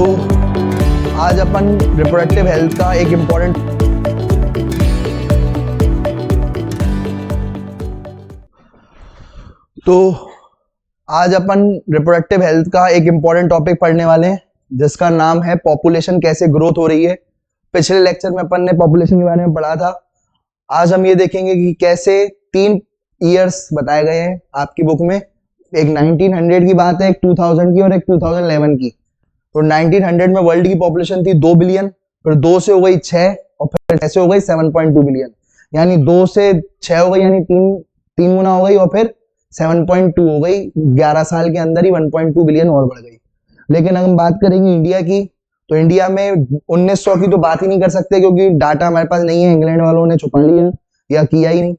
तो आज अपन reproductive health का एक इम्पॉर्टेंट टॉपिक पढ़ने वाले हैं जिसका नाम है पॉपुलेशन कैसे ग्रोथ हो रही है। पिछले लेक्चर में अपन ने पॉपुलेशन के बारे में पढ़ा था। आज हम ये देखेंगे कि कैसे 3 ईयर्स बताए गए हैं आपकी बुक में। एक 1900 की बात है, एक 2000 की और एक 2011 की। तो 1900 में वर्ल्ड की पॉपुलेशन थी 2 बिलियन, फिर 2 से हो गई 6 और फिर 6 से हो गई 7.2 बिलियन, यानी 2 से 6 हो गई, यानी तीन गुना हो गई और फिर 7.2 हो गई। 11 साल के अंदर ही 1.2 बिलियन और बढ़ गई। लेकिन अगर हम बात करेंगे इंडिया की, तो इंडिया में 1900 की तो बात ही नहीं कर सकते क्योंकि डाटा हमारे पास नहीं है, इंग्लैंड वालों ने छुपा लिया या किया ही नहीं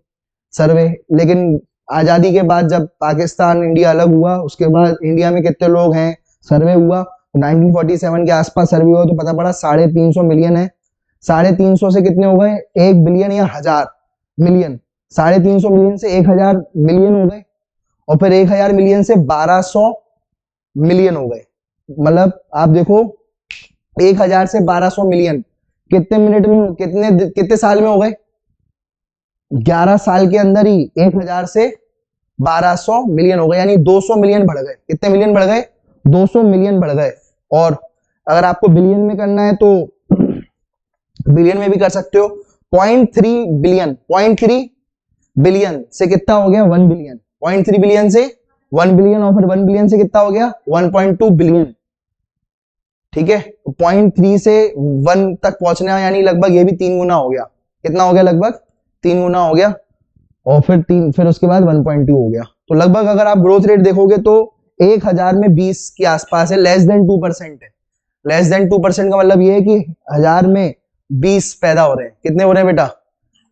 सर्वे। लेकिन आजादी के बाद जब पाकिस्तान इंडिया अलग हुआ, उसके बाद इंडिया में कितने लोग हैं सर्वे हुआ, 1947 के आसपास सर्वे हुआ तो पता पड़ा 350 मिलियन है। 350 से कितने हो गए, 1 बिलियन या 1000 मिलियन। 350 मिलियन से 1000 मिलियन हो गए और फिर 1000 मिलियन से 1200 मिलियन हो गए। मतलब आप देखो 1000 से 1200 मिलियन कितने मिनट में, कितने साल में हो गए, 11 साल के अंदर ही 1000 से 1200 मिलियन हो गए, यानी 200 मिलियन बढ़ गए। कितने मिलियन बढ़ गए, 200 मिलियन बढ़ गए। और अगर आपको बिलियन में करना है तो बिलियन में भी कर सकते हो। 0.3 बिलियन, 0.3 बिलियन से कितना हो गया, 1 बिलियन। 0.3 बिलियन से 1 बिलियन और फिर 1 बिलियन से कितना हो गया, 1.2 बिलियन। ठीक है, 0.3 से 1 तक पहुंचना यानी लगभग ये भी 3 गुना हो गया। कितना हो गया, लगभग 3 गुना हो गया। और फिर उसके बाद 1.2 हो गया। तो लगभग अगर आप ग्रोथ रेट देखोगे तो 1000 में 20 के आसपास है, लेस देन 2% है। लेस देन 2% का मतलब ये है कि 1000 में 20 पैदा हो रहे हैं। कितने हो रहे हैं बेटा,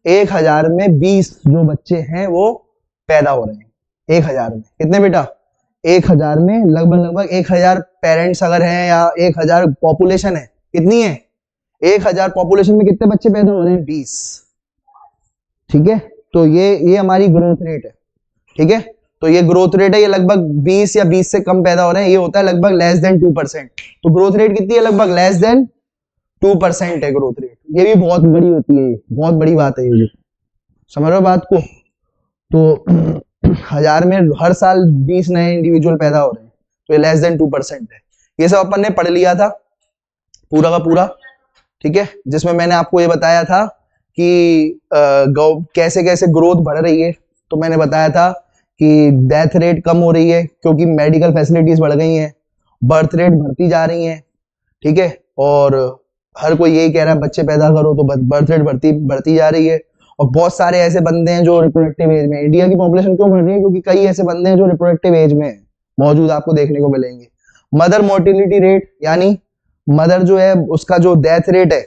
1000 में 20 जो बच्चे हैं वो पैदा हो रहे हैं। 1000 में कितने बेटा, 1000 में लगभग 1000 पेरेंट्स अगर हैं या 1000 पॉपुलेशन है, कितनी है, 1000 पॉपुलेशन में कितने बच्चे पैदा हो रहे हैं, 20। ठीक है, तो ये हमारी ग्रोथ रेट है। ठीक है, तो ये ग्रोथ रेट है, ये लगभग 20 या 20 से कम पैदा हो रहे हैं, ये होता है लगभग लेस देन 2%। तो ग्रोथ रेट कितनी है, लगभग लेस देन 2% है ग्रोथ रेट। ये भी बहुत बड़ी होती है, बहुत बड़ी बात है ये, समझ रहे हो बात को। तो 1000 में हर साल 20 नए इंडिविजुअल पैदा हो रहे हैं, तो ये लेस देन 2% है। ये सब अपन ने पढ़ लिया था पूरा का पूरा। ठीक है, जिसमें मैंने आपको ये बताया था कि कैसे कैसे ग्रोथ बढ़ रही है। तो मैंने बताया था कि डेथ रेट कम हो रही है क्योंकि मेडिकल फैसिलिटीज बढ़ गई हैं, बर्थ रेट बढ़ती जा रही है। ठीक है, और हर कोई यही कह रहा है बच्चे पैदा करो, तो बर्थ रेट बढ़ती जा रही है। और बहुत सारे ऐसे बंदे हैं जो रिप्रोडक्टिव एज में, इंडिया की पॉपुलेशन क्यों बढ़ रही है, क्योंकि कई ऐसे बंदे हैं जो रिप्रोडक्टिव एज में मौजूद आपको देखने को मिलेंगे। मदर मोर्टिलिटी रेट, यानी मदर जो है उसका जो डेथ रेट है,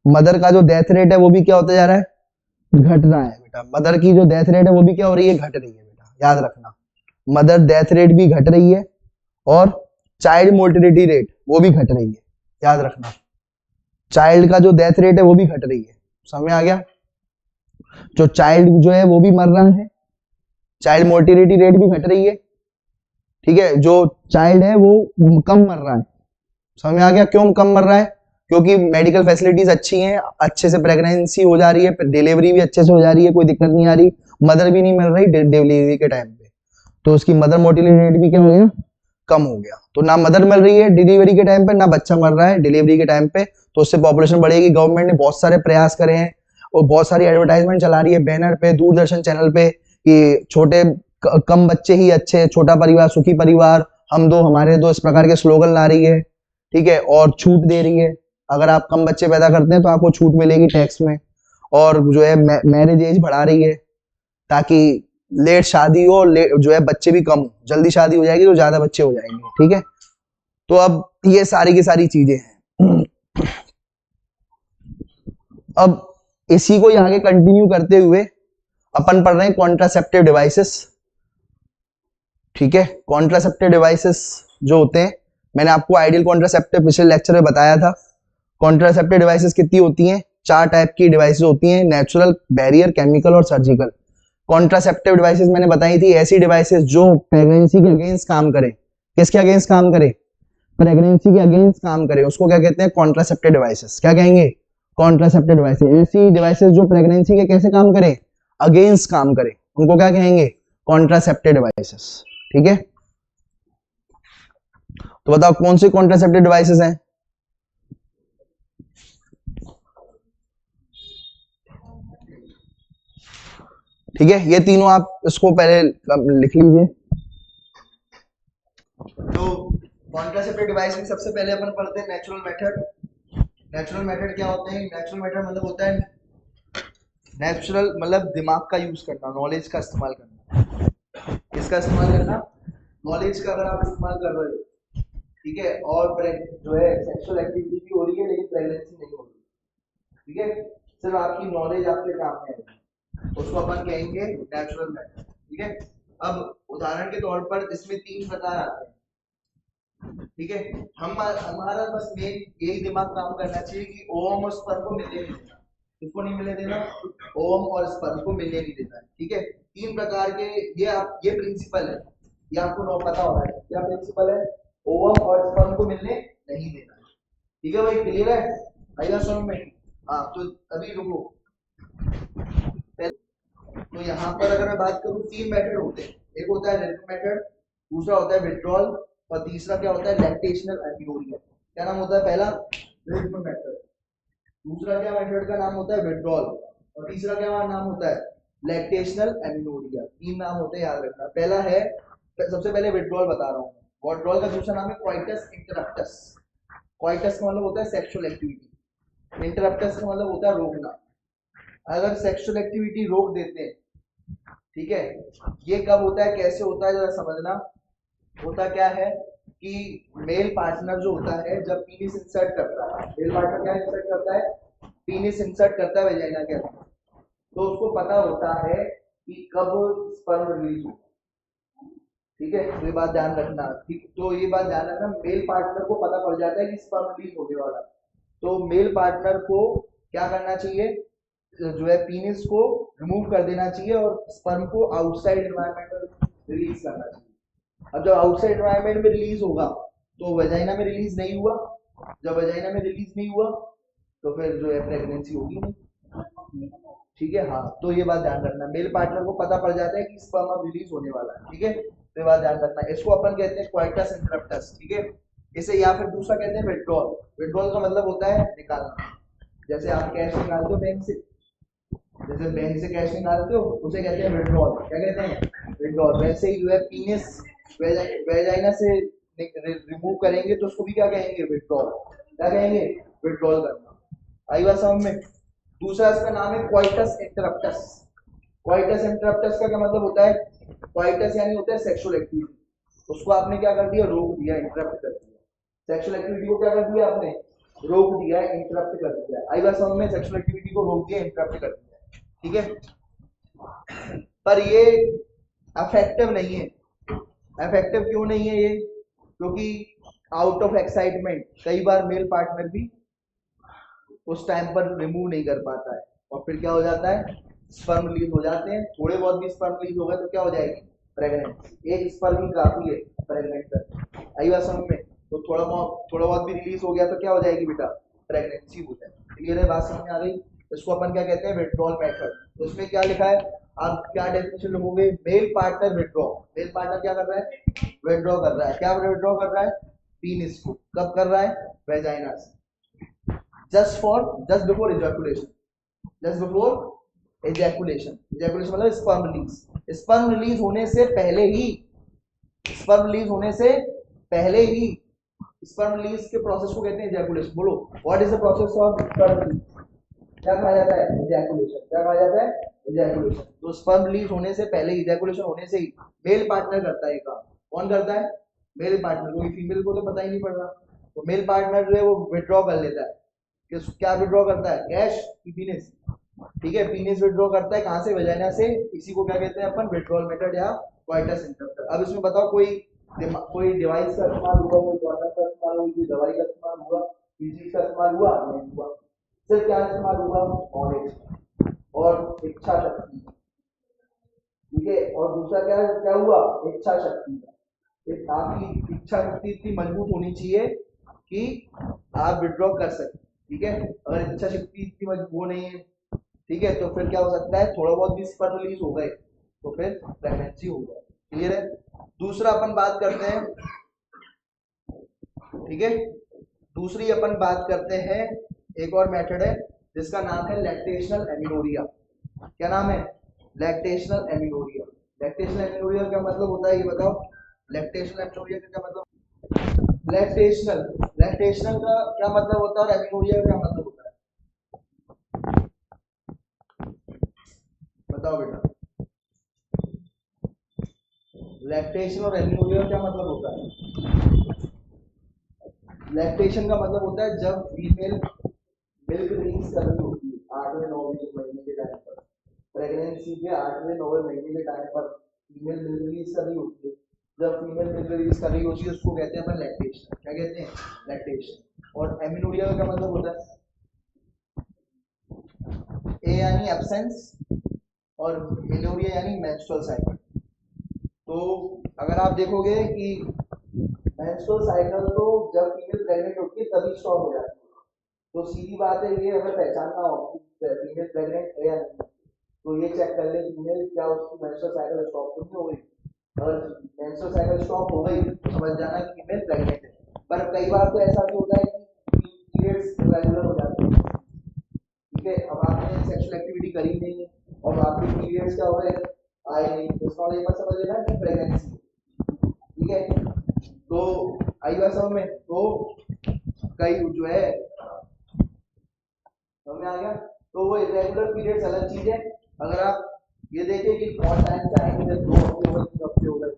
मदर का जो डेथ रेट है वो भी क्या होता जा रहा है, घट रहा है बेटा। मदर की जो डेथ रेट है वो भी क्या हो रही है, घट रही है बेटा, याद रखना। मदर डेथ रेट भी घट रही है और चाइल्ड मोर्टिलिटी रेट वो भी घट रही है, याद रखना। चाइल्ड का जो डेथ रेट है वो भी घट रही है, समझ में आ गया। जो चाइल्ड जो है वो भी मर रहा है, चाइल्ड मोर्टिलिटी रेट भी घट रही है। ठीक है, जो चाइल्ड है वो कम मर रहा है, समझ में आ गया। क्यों कम मर रहा है, क्योंकि मेडिकल फैसिलिटीज अच्छी हैं, अच्छे से प्रेगनेंसी हो जा रही है, डिलीवरी भी अच्छे से हो जा रही है, कोई दिक्कत नहीं आ रही, मदर भी नहीं मिल रही डिलीवरी के टाइम पे, तो उसकी मदर मोर्टिलिटी रेट भी क्या हो गया, कम हो गया। तो ना मदर मिल रही है डिलीवरी के टाइम पे, ना बच्चा मर रहा है डिलीवरी के टाइम पे, तो उससे पॉपुलेशन बढ़ेगी। गवर्नमेंट ने बहुत सारे प्रयास करे हैं और बहुत सारी एडवर्टाइजमेंट चला रही है बैनर पे, दूरदर्शन चैनल पे, कि छोटे कम बच्चे ही अच्छे, छोटा परिवार सुखी परिवार, हम दो हमारे दो, इस प्रकार के स्लोगन ला रही है। ठीक है, और छूट दे रही है, अगर आप कम बच्चे पैदा करते हैं तो आपको छूट मिलेगी टैक्स में। और जो है मैरिज एज बढ़ा रही है ताकि लेट शादी हो, जो है बच्चे भी कम हो, जल्दी शादी हो जाएगी तो ज्यादा बच्चे हो जाएंगे। ठीक है, तो अब ये सारी की सारी चीजें हैं। अब इसी को आगे कंटिन्यू करते हुए अपन पढ़ रहे हैं कॉन्ट्रासेप्टिव डिवाइसेस। ठीक है, कॉन्ट्रासेप्टिव डिवाइसेस जो होते हैं, मैंने आपको आइडियल कॉन्ट्रासेप्टिव पिछले लेक्चर में बताया था। कॉन्ट्रासेप्टिव डिवाइसेस कितनी होती हैं, 4 टाइप की डिवाइसेस होती हैं, नेचुरल, बैरियर, केमिकल और सर्जिकल। कॉन्ट्रासेप्टिव डिवाइसेस मैंने बताई थी ऐसी डिवाइसेस जो प्रेगनेंसी के अगेंस्ट काम करे। किसके अगेंस्ट काम करे, प्रेगनेंसी के अगेंस्ट काम करें उसको क्या कहते हैं, कॉन्ट्रासेप्टिव डिवाइसेस। क्या कहेंगे, कॉन्ट्रासेप्टिव डिवाइसेस। ऐसी डिवाइसेस जो प्रेगनेंसी के कैसे काम करें, अगेंस्ट काम करें, उनको क्या कहेंगे, कॉन्ट्रासेप्टिव डिवाइसेस। ठीक है, तो बताओ कौन सी कॉन्ट्रासेप्टिव डिवाइसेस हैं। ठीक है, ये तीनों आप इसको पहले लिख लीजिए। तो कॉन्ट्रासेप्टिव डिवाइस में सबसे पहले अपन पढ़ते हैं नेचुरल मेथड। नेचुरल मेथड क्या होते हैं, नेचुरल मेथड मतलब होता है नेचुरल, मतलब दिमाग का यूज करना, नॉलेज का इस्तेमाल करना। किसका इस्तेमाल करना, नॉलेज का। अगर आप इस्तेमाल कर रहे हो, ठीक है, और जो है सेक्सुअल एक्टिविटी भी हो रही है लेकिन प्रेगनेंसी नहीं हो रही, ठीक है, सिर्फ आपकी नॉलेज आपके काम में है, उसको अपन कहेंगे नेचुरल मेथड। ठीक है, अब उदाहरण के तौर पर इसमें 3 प्रकार आते हैं। ठीक है, हमारा बस मेन यही दिमाग काम करना चाहिए कि ओवम और स्पर्म को मिलने नहीं देना। किसको नहीं मिलने देना, ओवम और स्पर्म को मिलने नहीं देना। ठीक है, 3 प्रकार के, ये प्रिंसिपल है, ये आपको पता होना है। क्या प्रिंसिपल है, ओवम और स्पर्म को मिलने नहीं देना। ठीक है भाई, क्लियर है, आइएगा समझ में। हाँ, तो अभी रुको, तो यहाँ पर अगर मैं बात करूँ 3 मेथड होते हैं। एक होता है रिथम मेथड, दूसरा होता है विड्रॉल, और तीसरा क्या होता है, लैक्टेशनल एमिनोरिया। क्या नाम होता है, पहला रिथम मेथड, दूसरा क्या मेथड का नाम होता है विड्रॉल, और तीसरा क्या नाम होता है, लैक्टेशनल एमिनोरिया। 3 नाम होते हैं, याद रखना। पहला है, सबसे पहले विड्रॉल बता रहा हूँ। विड्रॉल का दूसरा नाम है क्वाइटस इंटरप्टस। क्वाइटस का मतलब होता है सेक्सुअल एक्टिविटी, इंटरप्टस का मतलब होता है रोकना। अगर सेक्सुअल एक्टिविटी रोक देते हैं, ठीक है, ये कब होता है, कैसे होता है, जरा समझना। होता क्या है कि मेल पार्टनर जो होता है जब पीनिस इंसर्ट करता है, मेल पार्टनर क्या इंसर्ट करता है, पीनिस इंसर्ट करता है वेजाइना के अंदर, तो उसको पता होता है कि कब स्पर्म रिलीज होगा। ठीक है, तो ये बात ध्यान रखना। ठीक, तो ये बात ध्यान रखना, मेल पार्टनर को पता पड़ जाता है कि स्पर्म रिलीज होने वाला है, तो मेल पार्टनर को क्या करना चाहिए, जो है पीनिस को रिमूव कर देना चाहिए और स्पर्म को आउटसाइड एनवायरनमेंट में रिलीज करना चाहिए। अब जब आउटसाइड एनवायरनमेंट में रिलीज होगा तो वेजाइना में रिलीज नहीं हुआ, जब वेजाइना में रिलीज नहीं हुआ तो फिर जो है प्रेगनेंसी होगी नहीं। ठीक है, हाँ, तो ये बात ध्यान रखना, मेल पार्टनर को पता पड़ जाता है कि स्पर्म अब रिलीज होने वाला है। ठीक है, तो ये बात ध्यान रखना। इसको अपन कहते हैं क्वाइटस इंटरप्टस। ठीक है, इसे या फिर दूसरा कहते हैं विड्रॉल। विड्रॉल का मतलब होता है निकालना। जैसे आप कैश निकालते हो बैंक से, जैसे बैंक से कैश निकालते हो, उसे कहते हैं विड्रॉल। क्या कहते हैं, विड्रॉल। वैसे ही जो है पीनिस वेजाइना से रिमूव करेंगे तो उसको भी क्या कहेंगे, विड्रॉल। क्या कहेंगे, विड्रॉल करना। आई बात समझ में। दूसरा इसका नाम है क्वाइटस इंटरप्टस। क्वाइटस इंटरप्टस का क्या मतलब होता है, क्वाइटस यानी होता है सेक्सुअल एक्टिविटी, उसको आपने क्या कर दिया, रोक दिया, इंटरप्ट कर दिया। सेक्सुअल एक्टिविटी को क्या कर दिया आपने, रोक दिया, इंटरप्ट कर दिया। आई बात समझ में, सेक्सुअल एक्टिविटी को रोक दिया, इंटरप्ट कर दिया। ठीक है, पर ये अफेक्टिव नहीं है। इफेक्टिव क्यों नहीं है ये, क्योंकि आउट ऑफ एक्साइटमेंट कई बार मेल पार्टनर भी उस टाइम पर रिमूव नहीं कर पाता है, और फिर क्या हो जाता है, स्पर्म रिलीज हो जाते हैं। थोड़े बहुत भी स्पर्म रिलीज हो गए तो क्या हो जाएगी, प्रेग्नेंसी। एक स्पर्म ही काफी है प्रेग्नेंट करने। आई बात समझ में। तो थोड़ा बहुत भी रिलीज हो गया तो क्या हो जाएगी बेटा, प्रेगनेंसी हो जाएगी। क्लियर है, बात समझ में आ गई। इसको अपन क्या कहते हैं, विड्रॉल मेथड। तो उसमें क्या लिखा है, आप क्या डेफिनेशन लिखोगे, male partner withdraw. Male partner क्या कर रहा है, विड्रॉ कर रहा है। क्या विड्रॉ कर रहा है, पीनिस को। कब कर रहा है, वेजाइना से, just before ejaculation. Just before ejaculation, ejaculation मतलब स्पर्म रिलीज। स्पर्म रिलीज होने से पहले ही, स्पर्म रिलीज होने से पहले ही, स्पर्म रिलीज के प्रोसेस को कहते हैं इजैकुलेशन। बोलो, what is the process of sperm release, क्या कहा जाता है, इजैकुलेशन। क्या कहा जाता है, इजैकुलेशन। तो स्पर्म रिलीज होने से पहले, इजैकुलेशन होने से ही मेल पार्टनर करता है काम। कौन करता है, मेल पार्टनर। कोई फीमेल को तो पता ही नहीं पड़ रहा, तो मेल पार्टनर जो है वो विड्रॉ कर लेता है। क्या विड्रॉ करता है, कैश की पीनिस। ठीक है, पीनिस विड्रॉ करता है कहां से, वेजाइना से। इसी को क्या कहते हैं अपन, विड्रॉल मेथड या क्वाइटस इंटरप्टर। अब इसमें बताओ, कोई डिवाइस का इस्तेमाल हुआ, कोई कॉन्डम का इस्तेमाल हुआ, कोई दवाई का इस्तेमाल हुआ, किसी चीज का इस्तेमाल हुआ, नहीं हुआ। सिर्फ क्या इस्तेमाल हुआ, नॉलेज और इच्छा शक्ति। ठीक है, और दूसरा क्या क्या हुआ, इच्छा शक्ति। आपकी इच्छा शक्ति इतनी मजबूत होनी चाहिए कि आप विड्रॉ कर सकें, ठीक है। अगर इच्छा शक्ति इतनी मजबूत नहीं है, ठीक है, तो फिर क्या हो सकता है, थोड़ा बहुत भी स्पर्म रिलीज हो गए तो फिर प्रेगनेंसी हो जाए। क्लियर है। दूसरा अपन बात करते हैं, ठीक है, दूसरी अपन बात करते हैं, एक और मेथड है जिसका नाम है लैक्टेशनल एमिनोरिया। क्या नाम है? Lactational amenorrhoea. लैक्टेशनल एमिनोरिया का मतलब होता है, ये बताओ, लैक्टेशनल एमिनोरिया का क्या मतलब? लैक्टेशनल का क्या मतलब होता है और एमिनोरिया का क्या मतलब होता है? बताओ बेटा, लैक्टेशन और एमिनोरिया का क्या मतलब होता है? लैक्टेशन का मतलब होता है जब फीमेल मिल्क रिलीज कर रही होती है 8वें 9वें महीने के टाइम पर, प्रेगनेंसी के 8वें 9वें महीने के टाइम पर फीमेल मिल्क रिलीज कर रही होती है। जब फीमेल मिल्क रिलीज कर रही होती है उसको कहते हैं अपन लैक्टेशन। क्या कहते हैं? लैक्टेशन। और एमिनोरिया का क्या मतलब होता है? ए यानी एब्सेंस और मेनोरिया यानी मेंस्ट्रुअल साइकिल। तो अगर आप देखोगे कि मेंस्ट्रुअल साइकिल तो जब फीमेल प्रेग्नेंट होती है तभी स्टॉप हो जाती है। तो सीधी बात है, ये हमें पहचानना हो कि फीमेल प्रेग्नेंट है या नहीं, तो ये चेक कर ले फीमेल क्या उसकी मेंस्ट्रुअल साइकिल स्टॉप तो नहीं हो गई। अगर मेंस्ट्रुअल साइकिल स्टॉप हो गई तो समझ जाना कि फीमेल प्रेग्नेंट है। पर कई बार तो ऐसा भी होता है कि पीरियड्स इरेगुलर हो जाते हैं, ठीक है। अब आपने सेक्सुअल एक्टिविटी करी नहीं है और आपके पीरियड्स क्या हो गए, आए नहीं, तो इसका ये मत समझ लेना कि प्रेगनेंसी, ठीक है। तो आई बात समझ में? तो कई जो है समझ में आ गया। तो वो इरेगुलर पीरियड्स अलग चीज है। अगर आप ये देखें कि बहुत टाइम से आएंगे, जब 2 हफ्ते हो गए, 3 हफ्ते हो गए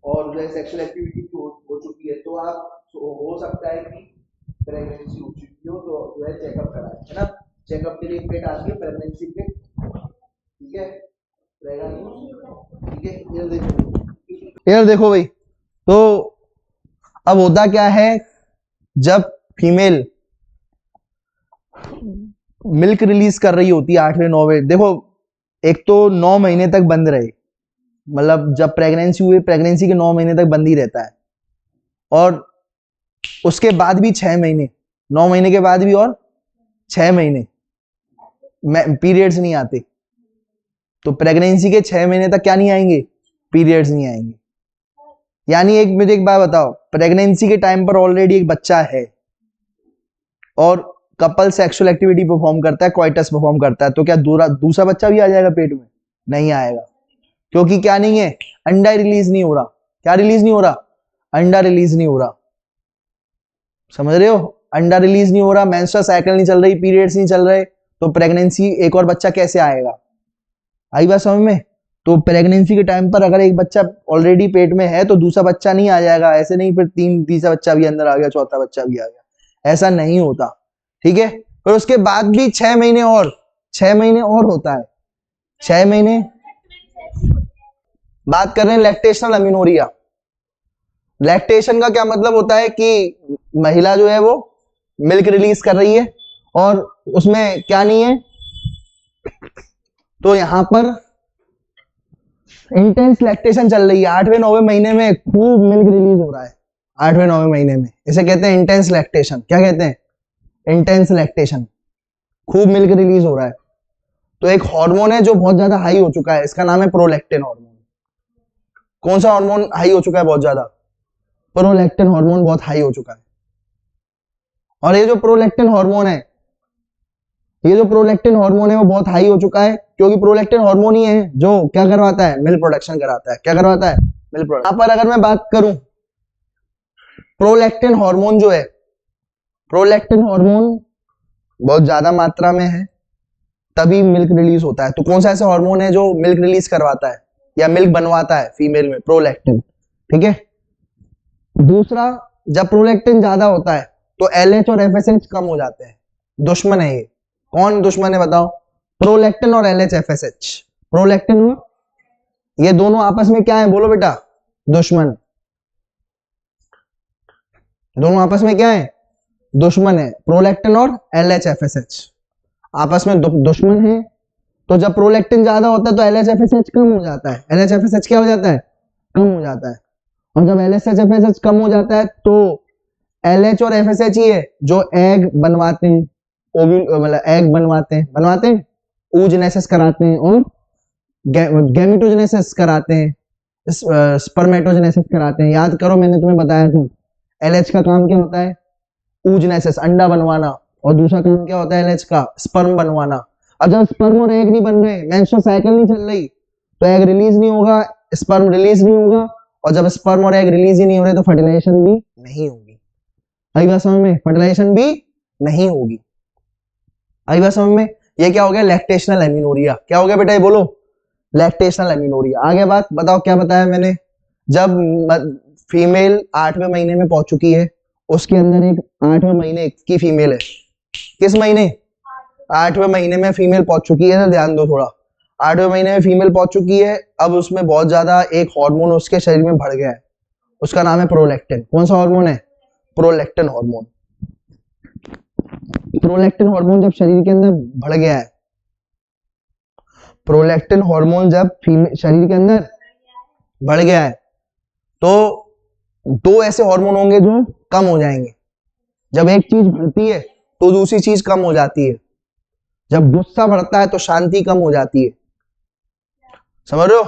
और जो है सेक्सुअल एक्टिविटी हो चुकी है, तो आप हो सकता है कि प्रेगनेंसी हो चुकी हो, तो जो है चेकअप कराएं, है ना। चेकअप के लिए पेट आती है प्रेगनेंसी पे, ठीक है, रहेगा नहीं, ठीक है। यार देखो भाई, तो अब होता क्या है, जब फीमेल मिल्क रिलीज कर रही होती है 8वें 9वें, देखो एक तो 9 महीने तक बंद रहे, मतलब जब प्रेगनेंसी हुई, प्रेगनेंसी के 9 महीने तक बंद ही रहता है, और उसके बाद भी 6 महीने, 9 महीने के बाद भी और 6 महीने पीरियड्स नहीं आते। तो प्रेगनेंसी के 6 महीने तक क्या नहीं आएंगे? पीरियड्स नहीं आएंगे। यानी एक मुझे एक बात बताओ, प्रेगनेंसी के टाइम पर ऑलरेडी एक बच्चा है और कपल सेक्सुअल एक्टिविटी परफॉर्म करता है, क्वाइटस परफॉर्म करता है, तो क्या दूसरा बच्चा भी आ जाएगा पेट में? नहीं आएगा, क्योंकि क्या नहीं है, अंडा रिलीज नहीं हो रहा। क्या रिलीज नहीं हो रहा? अंडा रिलीज नहीं हो रहा। समझ रहे हो? अंडा रिलीज नहीं हो रहा, मेंस्ट्रुअल साइकिल नहीं चल रही, पीरियड्स नहीं चल रहे, तो प्रेगनेंसी एक और बच्चा कैसे आएगा? आई बात समझ में? तो प्रेगनेंसी के टाइम पर अगर एक बच्चा ऑलरेडी पेट में है तो दूसरा बच्चा नहीं आ जाएगा, ऐसे नहीं फिर तीसरा बच्चा भी अंदर आ गया, चौथा बच्चा भी आ गया, ऐसा नहीं होता, ठीक है। फिर उसके बाद भी 6 महीने और 6 महीने और होता है, 6 महीने। बात कर रहे हैं लैक्टेशनल एमिनोरिया। लैक्टेशन का क्या मतलब होता है कि महिला जो है वो मिल्क रिलीज कर रही है और उसमें क्या नहीं है, तो यहां पर इंटेंस लैक्टेशन चल रही है, 8वें 9वें महीने में खूब मिल्क रिलीज हो रहा है, 8वें 9वें महीने में, इसे कहते हैं इंटेंस लैक्टेशन। क्या कहते हैं? इंटेंस लैक्टेशन, खूब मिल्क रिलीज हो रहा है। तो एक हार्मोन है जो बहुत ज्यादा हाई हो चुका है, इसका नाम है प्रोलैक्टिन हार्मोन। कौन सा हार्मोन हाई हो चुका है बहुत ज्यादा? प्रोलैक्टिन हार्मोन बहुत हाई हो चुका है। और ये जो प्रोलैक्टिन हार्मोन है, ये जो प्रोलैक्टिन हार्मोन है वो बहुत हाई हो चुका है, क्योंकि प्रोलैक्टिन हार्मोन ही है जो क्या करवाता है? मिल्क प्रोडक्शन कराता है। क्या करवाता है? Milk production. यहां पर अगर मैं बात करूं, प्रोलैक्टिन हार्मोन जो है, प्रोलैक्टिन हार्मोन बहुत ज्यादा मात्रा में है तभी मिल्क रिलीज होता है। तो कौन सा ऐसा हार्मोन है जो मिल्क रिलीज करवाता है या मिल्क बनवाता है फीमेल में? प्रोलैक्टिन, ठीक है। दूसरा, जब प्रोलैक्टिन ज्यादा होता है तो एलएच और एफएसएच कम हो जाते हैं। दुश्मन है ये। कौन दुश्मन है बताओ? प्रोलैक्टिन और एलएच एफएसएच। प्रोलैक्टिन और ये दोनों आपस में क्या है? बोलो बेटा। दुश्मन। दोनों आपस में क्या है? दुश्मन है। प्रोलैक्टिन और एलएच एफएसएच आपस में दुश्मन है। तो जब प्रोलैक्टिन ज्यादा होता है तो एलएच एफएसएच कम हो जाता है। एलएच एफएसएच क्या हो जाता है? कम हो जाता है। और जब LH FSH कम हो जाता है तो LH और FSH ही है जो एग बनवाते हैं, मतलब एग बनवाते हैं, oogenesis कराते हैं और गैमेटोजेनेसिस कराते हैं, स्पर्मेटोजेनेसिस कराते हैं। याद करो मैंने तुम्हें बताया था LH का काम क्या होता है, oogenesis अंडा बनवाना, और दूसरा काम क्या होता है LH का, स्पर्म बनवाना। अब जब स्पर्म और एग नहीं बन रहे, मेंस्ट्रुअल साइकिल नहीं चल रही, तो एग रिलीज नहीं होगा, स्पर्म रिलीज नहीं होगा, और जब स्पर्म और एग रिलीज ही नहीं हो रहे तो फर्टिलाइजेशन भी नहीं होगी। आई बात समझ में, फर्टिलाइजेशन भी नहीं होगी। आई बात समझ में। ये क्या हो गया, लैक्टेशनल एमिनोरिया। क्या हो गया बेटा, ये बोलो, लैक्टेशनल एमिनोरिया। आगे बात बताओ, क्या बताया मैंने, जब फीमेल 8वें महीने में पहुंच चुकी है, उसके अंदर एक 8वें महीने की फीमेल है, किस महीने, 8वें महीने में फीमेल पहुंच चुकी है, तो ध्यान दो थोड़ा, 8वें महीने में फीमेल पहुंच चुकी है। अब उसमें बहुत ज्यादा एक हार्मोन उसके शरीर में बढ़ गया है, उसका नाम है प्रोलैक्टिन। कौन सा हार्मोन है, प्रोलैक्टिन हार्मोन। प्रोलैक्टिन हार्मोन जब शरीर के अंदर बढ़ गया है, प्रोलैक्टिन हार्मोन जब शरीर के अंदर बढ़ गया है, तो दो ऐसे हार्मोन होंगे जो कम हो जाएंगे। जब एक चीज बढ़ती है तो दूसरी चीज कम हो जाती है। जब गुस्सा बढ़ता है तो शांति कम हो जाती है, समझ रहे हो।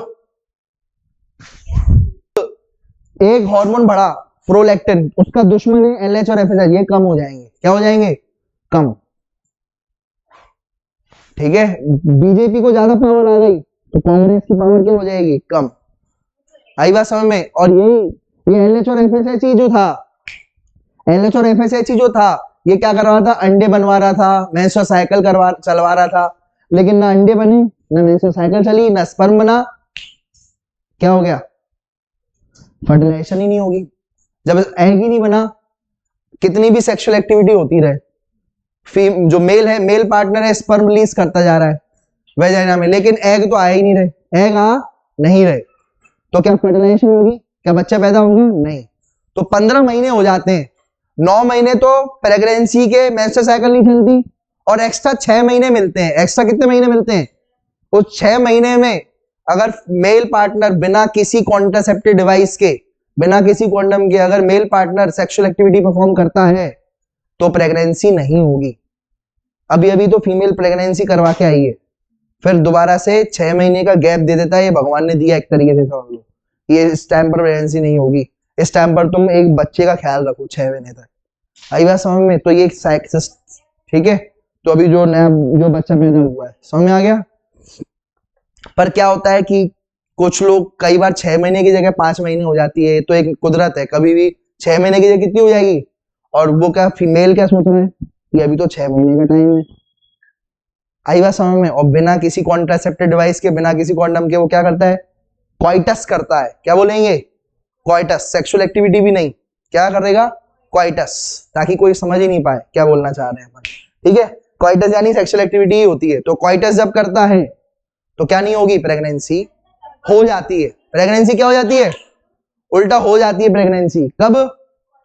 एक हार्मोन बढ़ा प्रोलैक्टिन, उसका दुश्मन है LH और FSH, ये कम हो जाएंगे। क्या हो जाएंगे, कम। ठीक है, बीजेपी को ज्यादा पावर आ गई तो कांग्रेस की पावर क्या हो जाएगी, कम। आई बात समझ में। और ये LH और FSH ही जो था, LH और FSH ही जो था, ये क्या कर रहा था, अंडे बनवा रहा था, मेंस्ट्रुअल साइकिल चलवा रहा था, लेकिन ना अंडे बने, ना मेंस्ट्रुअल साइकिल चली, ना स्पर्म बना। क्या हो गया, फर्टिलाइजेशन ही नहीं होगी। जब एग ही नहीं बना, कितनी भी सेक्सुअल एक्टिविटी होती रहे, जो मेल है, मेल पार्टनर है, स्पर्म रिलीज करता जा रहा है वेजाइना में, लेकिन एग तो आया ही नहीं रहे, एग आ नहीं रहे, तो क्या फर्टिलाइजेशन होगी, क्या बच्चा पैदा होगा, नहीं। तो 15 महीने हो जाते हैं, 9 महीने तो प्रेगनेंसी के मेंस्ट्रुअल साइकिल नहीं चलती, और एक्स्ट्रा 6 महीने मिलते हैं। एक्स्ट्रा कितने महीने मिलते हैं, उस 6 महीने में अगर मेल पार्टनर बिना किसी कॉन्ट्रासेप्टिव डिवाइस के, बिना किसी कॉन्डम के, अगर male partner sexual activity perform करता है तो प्रेगनेंसी नहीं होगी। अभी अभी तो फीमेल प्रेगनेंसी करवा के आई है, फिर दोबारा से 6 महीने का गैप दे देता है, ये भगवान ने दिया एक तरीके से, समझ लो। ये इस टाइम पर प्रेगनेंसी नहीं होगी, इस टाइम पर तुम एक बच्चे का ख्याल रखो 6 महीने तक। आई बात समझ में। तो ये ठीक है, तो अभी जो नया जो बच्चा पैदा हुआ है, समझ में आ गया। पर क्या होता है कि कुछ लोग कई बार 6 महीने की जगह 5 महीने हो जाती है, तो एक कुदरत है, कभी भी 6 महीने की जगह कितनी हो जाएगी। और वो क्या, फीमेल क्या सोच रहे हैं कि अभी तो 6 महीने का टाइम है। आई बात समझ में। और बिना किसी कॉन्ट्रासेप्टिव डिवाइस के, बिना किसी कॉन्डम के, वो क्या करता है, क्वाइटस करता है। क्या बोलेंगे, क्वाइटस, सेक्सुअल एक्टिविटी भी नहीं, क्या करेगा, क्वाइटस, ताकि कोई समझ ही नहीं पाए क्या बोलना चाह रहे हैं अपन। ठीक है, क्वाइटस यानी सेक्सुअल एक्टिविटी ही होती है। तो क्वाइटस जब करता है तो क्या नहीं होगी, प्रेगनेंसी हो जाती है। प्रेगनेंसी क्या हो जाती है, उल्टा हो जाती है प्रेगनेंसी। कब,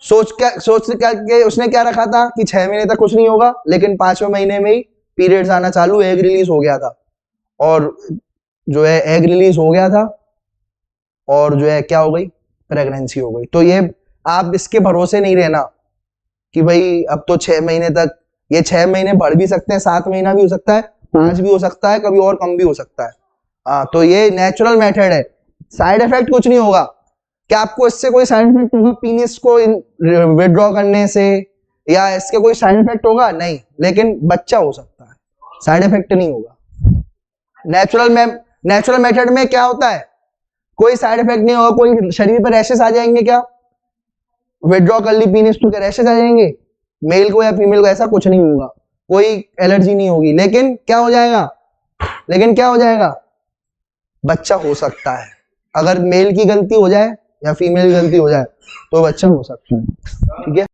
सोच के उसने क्या रखा था कि 6 महीने तक कुछ नहीं होगा, लेकिन 5वें महीने में ही पीरियड्स आना चालू, एग रिलीज हो गया था, और जो है एग रिलीज हो गया था, और जो है क्या हो गई, प्रेगनेंसी हो गई। तो ये आप इसके भरोसे नहीं रहना कि भाई अब तो 6 महीने तक, ये 6 महीने बढ़ भी सकते हैं, 7 महीना भी हो सकता है, 5 भी हो सकता है, कभी और कम भी हो सकता है। तो ये नेचुरल मेथड है, साइड इफेक्ट कुछ नहीं होगा। क्या आपको इससे कोई साइड इफेक्ट होगा, पीनिस को विड्रॉ करने से, या इसके कोई साइड इफेक्ट होगा, नहीं, लेकिन बच्चा हो सकता है, साइड इफेक्ट नहीं होगा। नेचुरल मेथड में क्या होता है, कोई साइड इफेक्ट नहीं होगा, कोई शरीर पर रैशेस आ जाएंगे, क्या विड्रॉ कर ली पीनिस तो क्या रैशेस आ जाएंगे, मेल को या फीमेल को, ऐसा कुछ नहीं होगा, कोई एलर्जी नहीं होगी, लेकिन क्या हो जाएगा, बच्चा हो सकता है। अगर मेल की गलती हो जाए या फीमेल की गलती हो जाए तो बच्चा हो सकता है। ठीक है।